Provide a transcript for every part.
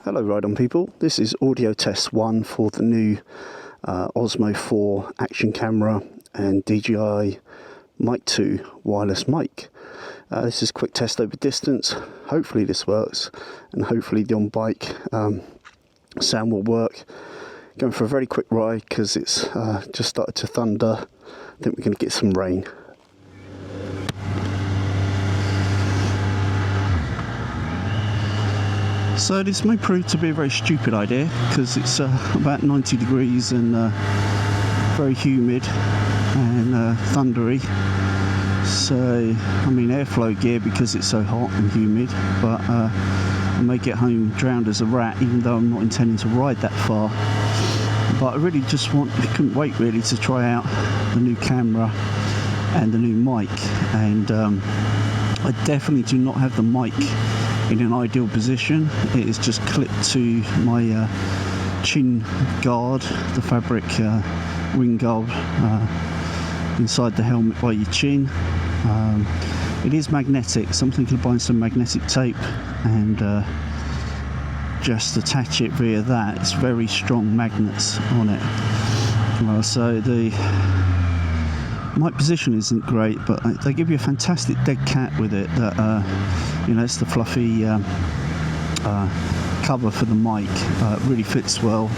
Hello Ride-On people, this is audio test 1 for the new Osmo 4 action camera and DJI MIC2 wireless mic. This is a quick test over distance. Hopefully this works, and hopefully the on-bike sound will work. Going for a very quick ride because it's just started to thunder. I think we're going to get some rain. So this may prove to be a very stupid idea because it's about 90 degrees and very humid and thundery. So I mean airflow gear because it's so hot and humid, but I may get home drowned as a rat even though I'm not intending to ride that far. But I really just couldn't wait really to try out the new camera and the new mic, and I definitely do not have the mic in an ideal position. It is just clipped to my chin guard, the fabric wing guard inside the helmet by your chin. It is magnetic, so I'm thinking of buying some magnetic tape and just attach it via that. It's very strong magnets on it. Well, so the mic position isn't great, but they give you a fantastic dead cat with it. That you know, it's the fluffy cover for the mic. It really fits well,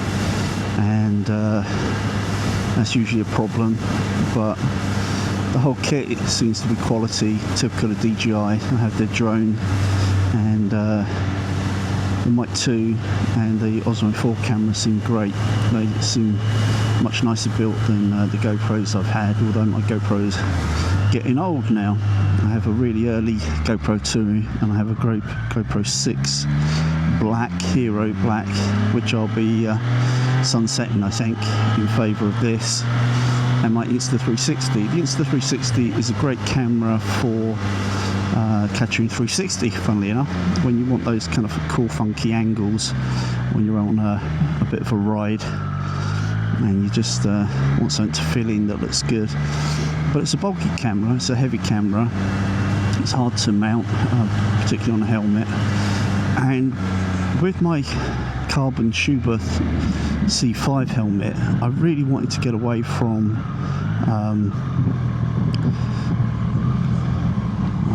and that's usually a problem. But the whole kit, it seems to be quality, typical of DJI. I have their drone and the MiC2 and the Osmo 4 camera seem great. They seem much nicer built than the GoPros I've had, although my GoPro's getting old now. I have a really early GoPro 2 and I have a GoPro 6 black, Hero Black, which I'll be sunsetting I think in favour of this, and my Insta360. The Insta360 is a great camera for capturing 360, funnily enough, when you want those kind of cool funky angles when you're on a bit of a ride and you just want something to fill in that looks good. But it's a bulky camera, it's a heavy camera, it's hard to mount, particularly on a helmet. And with my carbon Schubert C5 helmet, I really wanted to get away from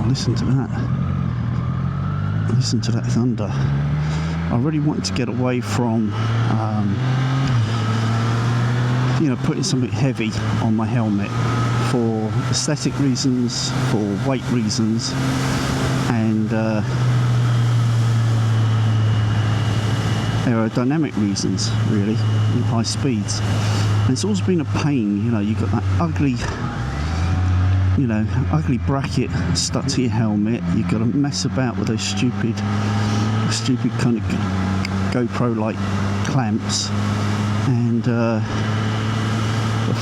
listen to that thunder. I really wanted to get away from you know, putting something heavy on my helmet for aesthetic reasons, for weight reasons, and aerodynamic reasons, really, in high speeds. And it's always been a pain, you know, you've got that ugly bracket stuck to your helmet. You've got to mess about with those stupid kind of GoPro-like clamps, and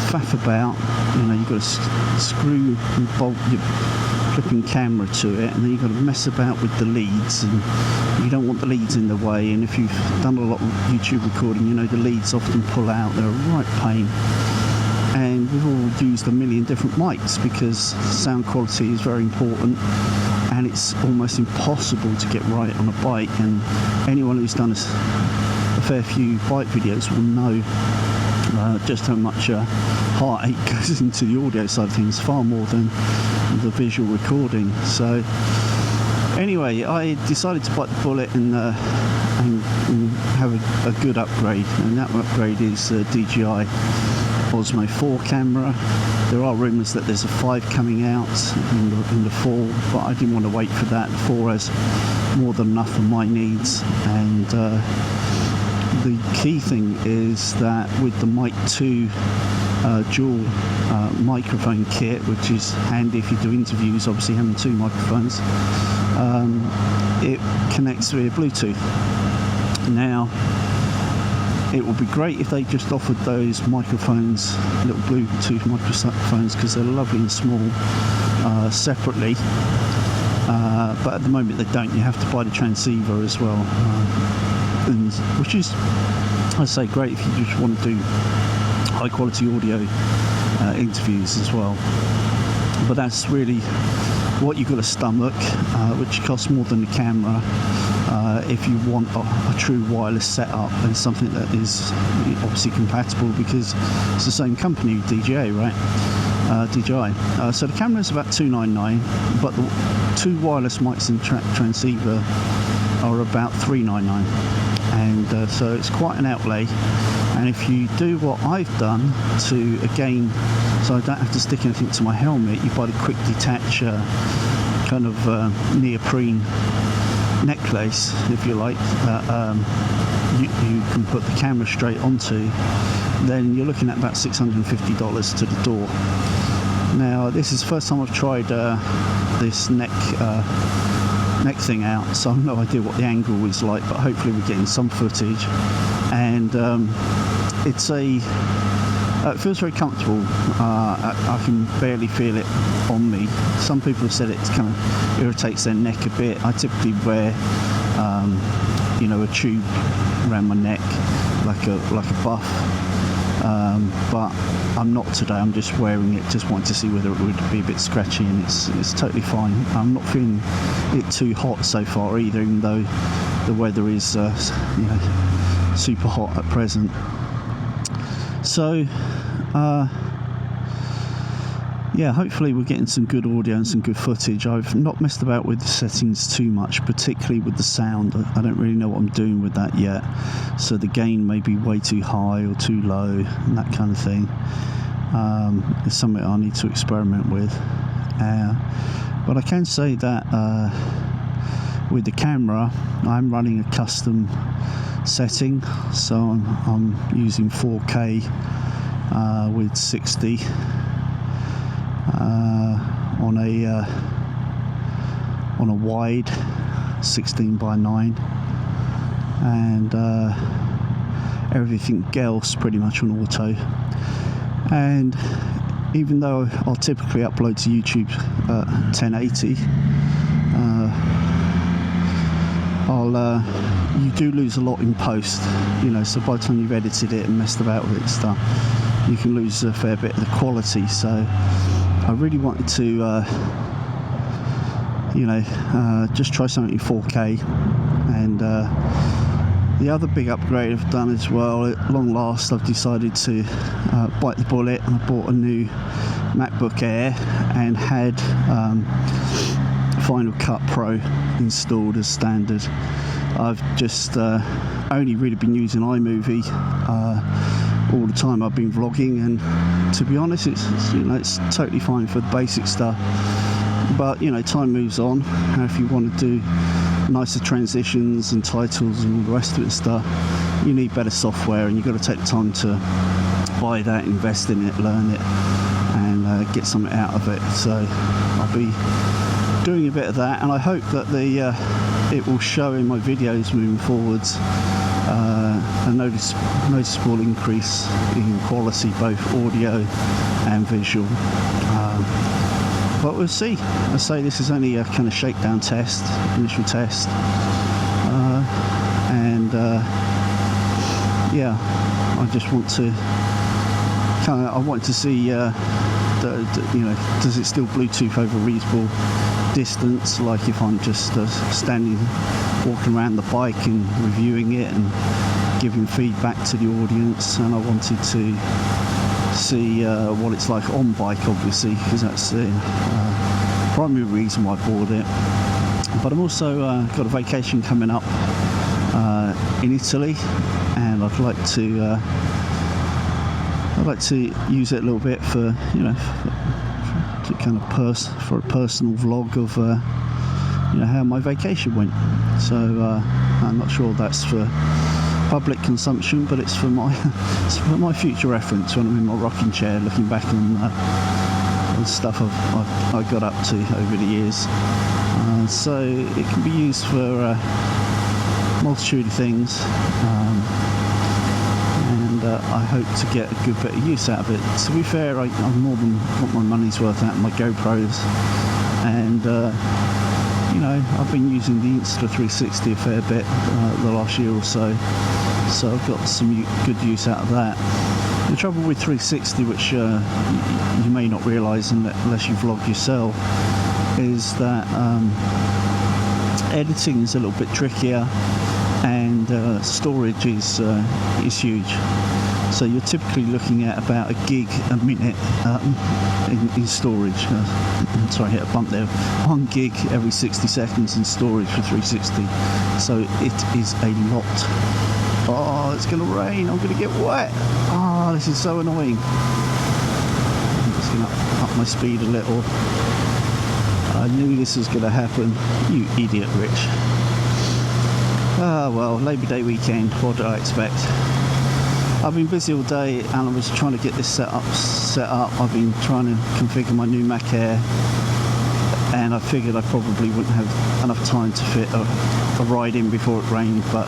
faff about. You know, you've got to screw and bolt your flipping camera to it, and then you've got to mess about with the leads, and you don't want the leads in the way. And if you've done a lot of YouTube recording, you know the leads often pull out. They're a right pain. And we've all used a million different mics because sound quality is very important, and it's almost impossible to get right on a bike. And anyone who's done a fair few bike videos will know just how much heartache goes into the audio side of things, far more than the visual recording. So anyway, I decided to bite the bullet and have a good upgrade, and that upgrade is DJI Osmo 4 camera. There are rumours that there's a 5 coming out in the fall, but I didn't want to wait for that. The 4 has more than enough of my needs, and the key thing is that with the MiC2 dual microphone kit, which is handy if you do interviews, obviously having 2 microphones, it connects via Bluetooth. Now, it would be great if they just offered those microphones, little Bluetooth microphones, because they're lovely and small, separately. But at the moment they don't. You have to buy the transceiver as well, and which is, I say, great if you just want to do high quality audio interviews as well. But that's really what you've got to stomach, which costs more than the camera. If you want a true wireless setup and something that is obviously compatible, because it's the same company, DJI, right? DJI. So the camera is about $299, but the two wireless mics and transceiver are about $399, and so it's quite an outlay. And if you do what I've done to, again, so I don't have to stick anything to my helmet, you buy the quick detach kind of neoprene necklace, if you like, that you can put the camera straight onto, then you're looking at about $650 to the door. Now, this is the first time I've tried this neck thing out, so I've no idea what the angle is like, but hopefully we're getting some footage. And it feels very comfortable. I can barely feel it on me. Some people have said it kind of irritates their neck a bit. I typically wear a tube around my neck, like a buff, but I'm not today. I'm just wearing it, just wanting to see whether it would be a bit scratchy, and it's totally fine. I'm not feeling it too hot so far either, even though the weather is super hot at present. So hopefully we're getting some good audio and some good footage. I've not messed about with the settings too much, particularly with the sound. I don't really know what I'm doing with that yet, so the gain may be way too high or too low and that kind of thing. It's something I need to experiment with, but I can say that with the camera I'm running a custom setting, so I'm using 4K with 60 on a wide 16:9, and everything else pretty much on auto. And even though I'll typically upload to YouTube 1080, you do lose a lot in post, so by the time you've edited it and messed about with it and stuff, you can lose a fair bit of the quality. So I really wanted to just try something in 4K. And the other big upgrade I've done as well, at long last I've decided to bite the bullet, and I bought a new MacBook Air and had Final Cut Pro installed as standard. I've just only really been using iMovie all the time. I've been vlogging, and to be honest, it's totally fine for the basic stuff. But time moves on, and if you want to do nicer transitions and titles and all the rest of it stuff, you need better software, and you've got to take the time to buy that, invest in it, learn it, and get something out of it. So I'll be doing a bit of that, and I hope that it will show in my videos moving forwards a noticeable increase in quality, both audio and visual. But we'll see. I say this is only a kind of shakedown test, initial test, and I just want to I want to see does it still Bluetooth over reasonable distance, like if I'm just walking around the bike and reviewing it and giving feedback to the audience. And I wanted to see what it's like on bike, obviously, because that's the primary reason why I bought it. But I'm also got a vacation coming up in Italy, and I'd like to use it a little bit for for a personal vlog of how my vacation went. So I'm not sure that's for public consumption, but it's for my future reference when I'm in my rocking chair looking back on stuff I got up to over the years. So it can be used for a multitude of things, and I hope to get a good bit of use out of it. To be fair, I've more than got my money's worth out of my GoPros, and I've been using the Insta360 a fair bit the last year or so, so I've got some good use out of that. The trouble with 360, which you may not realise unless you vlog yourself, is that editing is a little bit trickier, and storage is huge. So you're typically looking at about a gig a minute in storage. Sorry, I hit a bump there. 1 gig every 60 seconds in storage for 360. So it is a lot. Oh, it's going to rain. I'm going to get wet. Oh, this is so annoying. I'm just going to up my speed a little. I knew this was going to happen. You idiot, Rich. Ah, well, Labour Day weekend. What did I expect? I've been busy all day, and I was trying to get this set up. I've been trying to configure my new MkII, and I figured I probably wouldn't have enough time to fit a ride in before it rained, but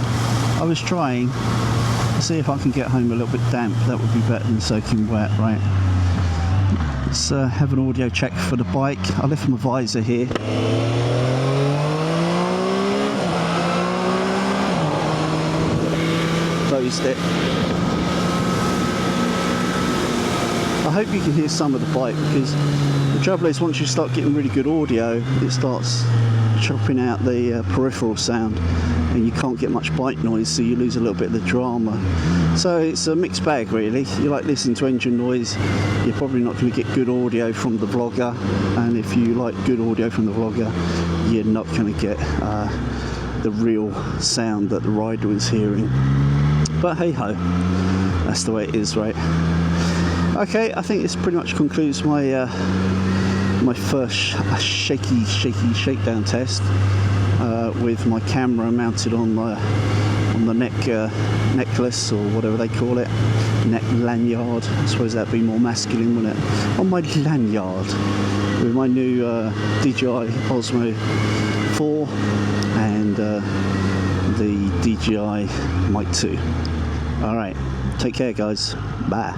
I was trying to see if I can get home a little bit damp. That would be better than soaking wet, right? Let's have an audio check for the bike. I left my visor here. Closed it. I hope you can hear some of the bike, because the trouble is once you start getting really good audio, it starts chopping out the peripheral sound, and you can't get much bike noise, so you lose a little bit of the drama. So it's a mixed bag really. You like listening to engine noise, you're probably not going to get good audio from the vlogger, and if you like good audio from the vlogger, you're not going to get the real sound that the rider is hearing. But hey ho, that's the way it is, right? Okay, I think this pretty much concludes my my first shaky shakedown test with my camera mounted on the necklace, or whatever they call it, neck lanyard. I suppose that'd be more masculine, wouldn't it? On my lanyard with my new DJI OSMO 4 and the DJI MiC2. All right, take care, guys. Bye.